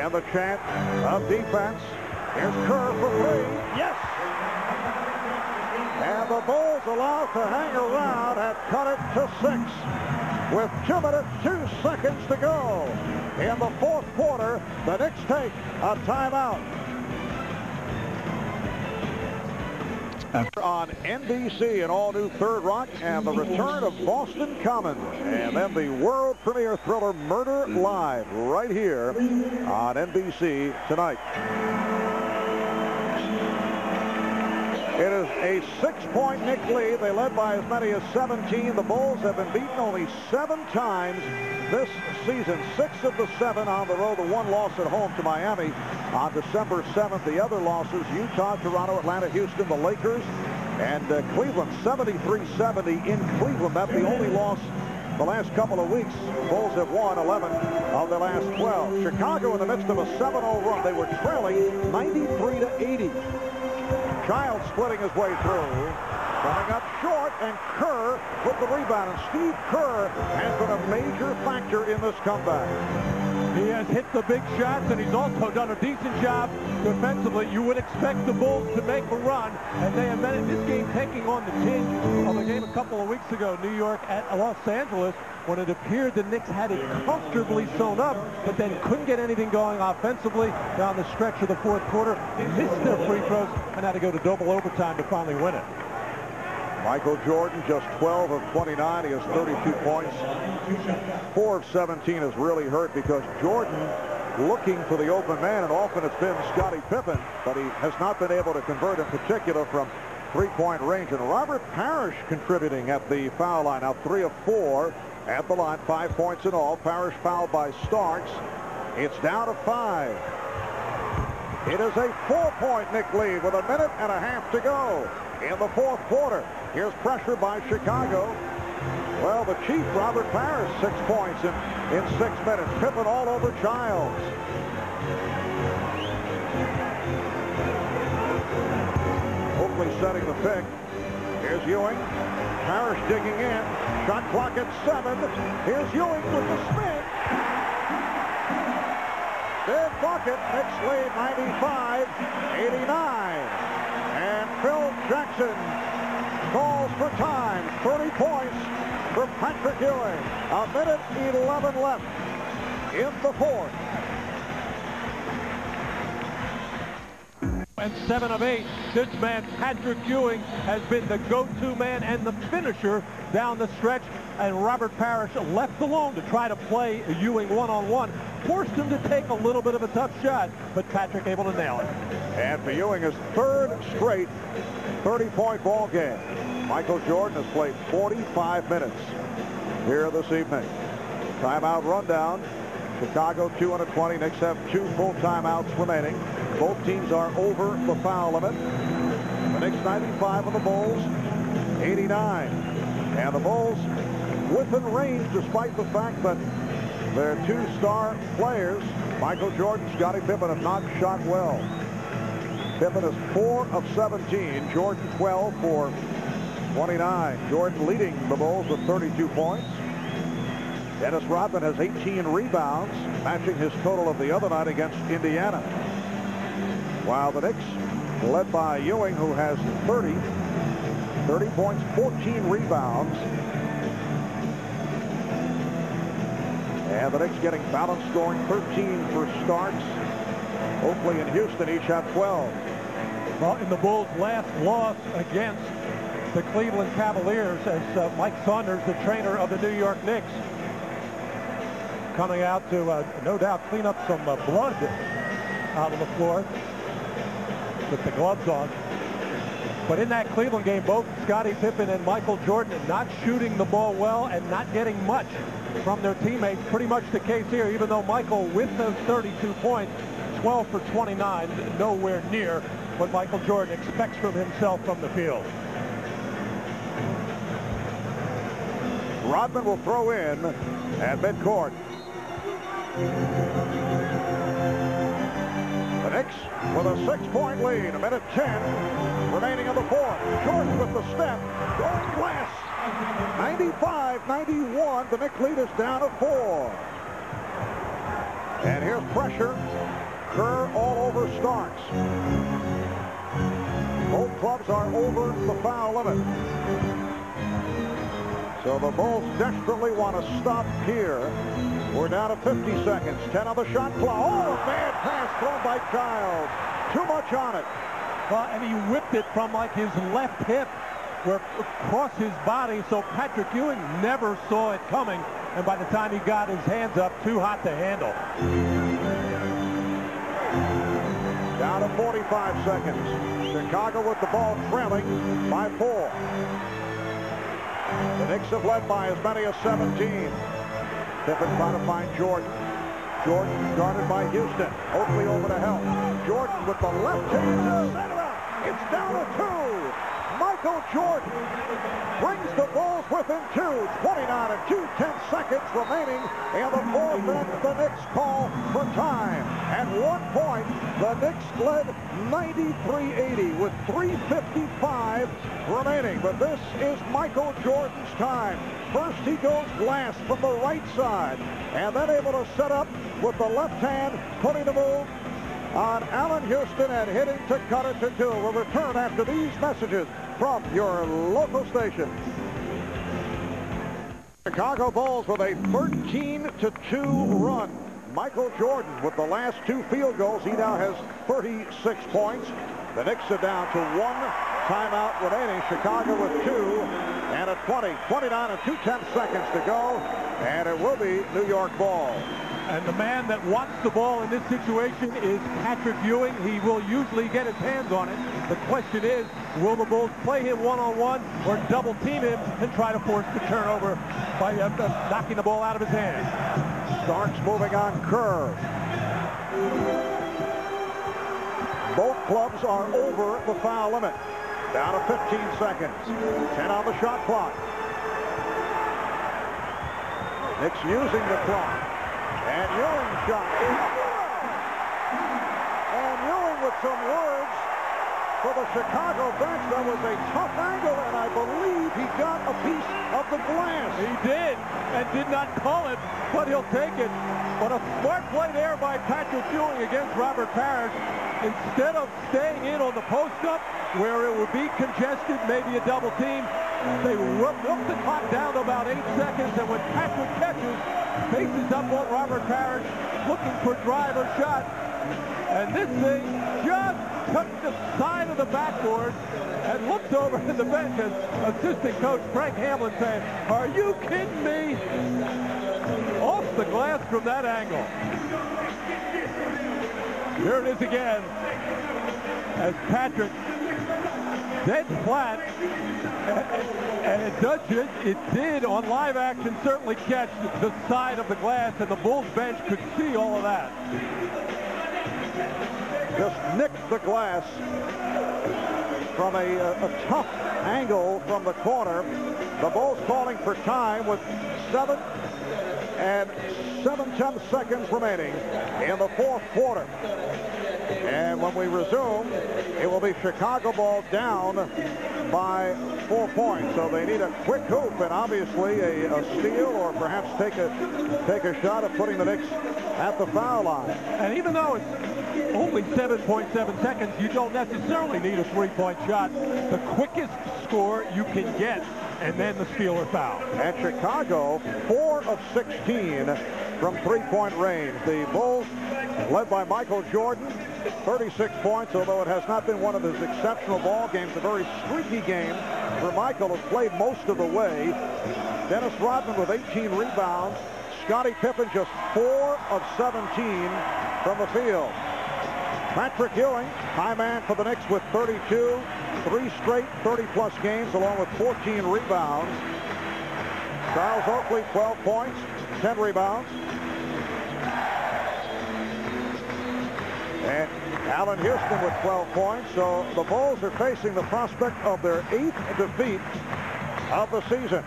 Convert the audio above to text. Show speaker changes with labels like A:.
A: And the chant of defense. Here's Kerr for three. Yes! And the Bulls allowed to hang around and cut it to 6 with 2 minutes, 2 seconds to go. In the fourth quarter, the Knicks take a timeout. On NBC, an all-new Third Rock, and the return of Boston Common. And then the world premiere thriller Murder Live right here on NBC tonight. It is a 6-point Knicks lead. They led by as many as 17. The Bulls have been beaten only 7 times this season. 6 of the 7 on the road. The 1 loss at home to Miami on December 7th. The other losses, Utah, Toronto, Atlanta, Houston, the Lakers, and Cleveland. 73-70 in Cleveland. That's the only loss the last couple of weeks. The Bulls have won 11 of their last 12. Chicago in the midst of a 7-0 run. They were trailing 93-80. Child splitting his way through, coming up short, and Kerr with the rebound. And Steve Kerr has been a major factor in this comeback.
B: He has hit the big shots, and he's also done a decent job defensively. You would expect the Bulls to make a run, and they have been in this game taking on the tinge of the game a couple of weeks ago, New York at Los Angeles, when it appeared the Knicks had it comfortably sewn up, but then couldn't get anything going offensively down the stretch of the fourth quarter. They missed their free throws and had to go to double overtime to finally win it.
A: Michael Jordan, just 12 of 29. He has 32 points. 4 of 17 has really hurt because Jordan looking for the open man, and often it's been Scottie Pippen, but he has not been able to convert, in particular from three-point range. And Robert Parrish contributing at the foul line, now 3 of 4 at the line, 5 points in all. Parrish fouled by Starks. It's down to 5. It is a 4-point Knicks lead with 1.5 minutes to go in the fourth quarter. Here's pressure by Chicago. Well, the Chief, Robert Parrish, 6 points in 6 minutes. Pippen all over Childs. Hopefully setting the pick. Here's Ewing. Parrish digging in. Shot clock at 7. Here's Ewing with the spin. Big bucket. Knicks lead 95-89. And Phil Jackson calls for time. 30 points for Patrick Ewing. 1:11 left in the fourth.
B: And 7 of 8. This man, Patrick Ewing, has been the go-to man and the finisher down the stretch. And Robert Parrish, left alone to try to play Ewing one-on-one, forced him to take a little bit of a tough shot, but Patrick able to nail it.
A: And for Ewing, his 3rd straight 30-point ball game. Michael Jordan has played 45 minutes here this evening. Timeout rundown. Chicago 220. Knicks have 2 full timeouts remaining. Both teams are over the foul limit. The Knicks 95 of the Bulls 89. And the Bulls within range despite the fact that their 2 star players, Michael Jordan, Scottie Pippen, have not shot well. Pippen is 4 of 17. Jordan 12 for 29. Jordan leading the Bulls with 32 points. Dennis Rodman has 18 rebounds, matching his total of the other night against Indiana. While the Knicks, led by Ewing, who has 30 points, 14 rebounds. And the Knicks getting balanced scoring, 13 for Starks. Oakley and Houston each have 12.
B: Well, in the Bulls' last loss against the Cleveland Cavaliers, as Mike Saunders, the trainer of the New York Knicks, coming out to no doubt clean up some blood out on the floor with the gloves on. But in that Cleveland game, both Scottie Pippen and Michael Jordan not shooting the ball well and not getting much from their teammates. Pretty much the case here, even though Michael, with those 32 points, 12 for 29, nowhere near what Michael Jordan expects from himself from the field.
A: Rodman will throw in at midcourt. The Knicks with a 6-point lead, 1:10 remaining in the fourth. Jordan with the step, going glass. 95-91, the Knicks lead is down to 4. And here's pressure Kerr all over Starks. Both clubs are over the foul limit. So the Bulls desperately want to stop here. We're down to 50 seconds. 10 on the shot clock. Oh, a bad pass thrown by Giles. Too much on it.
B: Well, and he whipped it from like his left hip, where across his body, so Patrick Ewing never saw it coming, and by the time he got his hands up, too hot to handle.
A: Down to 45 seconds. Chicago with the ball trailing by 4. The Knicks have led by as many as 17. Pippen trying to find Jordan. Jordan guarded by Houston. Oakley over to help. Jordan with the left hand to center up. It's down to 2. Michael Jordan brings the Bulls within 2. 29 and 2/10 seconds remaining in the fourth, and the Knicks call for time. At one point, the Knicks led 93-80 with 3:55 remaining. But this is Michael Jordan's time. First, he goes glass from the right side, and then able to set up with the left hand, putting the move on Allen Houston and hitting to cut it to 2. We'll return after these messages from your local station. Chicago Bulls with a 13-2 run. Michael Jordan with the last 2 field goals. He now has 36 points. The Knicks are down to 1 timeout remaining. Chicago with 2, and at 29 and 2/10 seconds to go, and it will be New York ball.
B: And the man that wants the ball in this situation is Patrick Ewing. He will usually get his hands on it. The question is, will the Bulls play him one-on-one or double team him and try to force the turnover by knocking the ball out of his hand?
A: Starks moving on Kerr. Both clubs are over the foul limit. Down to 15 seconds. 10 on the shot clock. Knicks using the clock. And Ewing shot. And Ewing with some words for the Chicago bench. That was a tough angle, and I believe he got a piece of the glass.
B: He did, and did not call it, but he'll take it. But a smart play there by Patrick Ewing against Robert Parrish. Instead of staying in on the post-up, where it would be congested, maybe a double team, they milked the clock down to about 8 seconds, and when Patrick catches, faces up on Robert Parrish, looking for drive or shot, and this thing just touched the side of the backboard, and looks over at the bench as assistant coach Frank Hamlin saying, "Are you kidding me?" Off the glass from that angle. Here it is again, as Patrick dead flat, and it did on live action certainly catch the side of the glass, and the Bulls bench could see all of that.
A: Just nicked the glass from a tough angle from the corner. The Bulls calling for time with 7 and 7/10 seconds remaining in the fourth quarter. And when we resume, it will be Chicago ball down by 4 points. So they need a quick hoop and obviously a steal, or perhaps take a shot at putting the Knicks at the foul line.
B: And even though it's only 7.7 seconds, you don't necessarily need a 3-point shot. The quickest score you can get, and then the steal or foul.
A: And Chicago, 4 of 16 from 3-point range. The Bulls, led by Michael Jordan, 36 points, although it has not been one of his exceptional ball games. A very streaky game for Michael, has played most of the way. Dennis Rodman with 18 rebounds. Scottie Pippen just 4 of 17 from the field. Patrick Ewing, high man for the Knicks with 32, 3 straight 30-plus games, along with 14 rebounds. Charles Oakley, 12 points, 10 rebounds. And Allen Houston with 12 points. So the Bulls are facing the prospect of their 8th defeat of the season.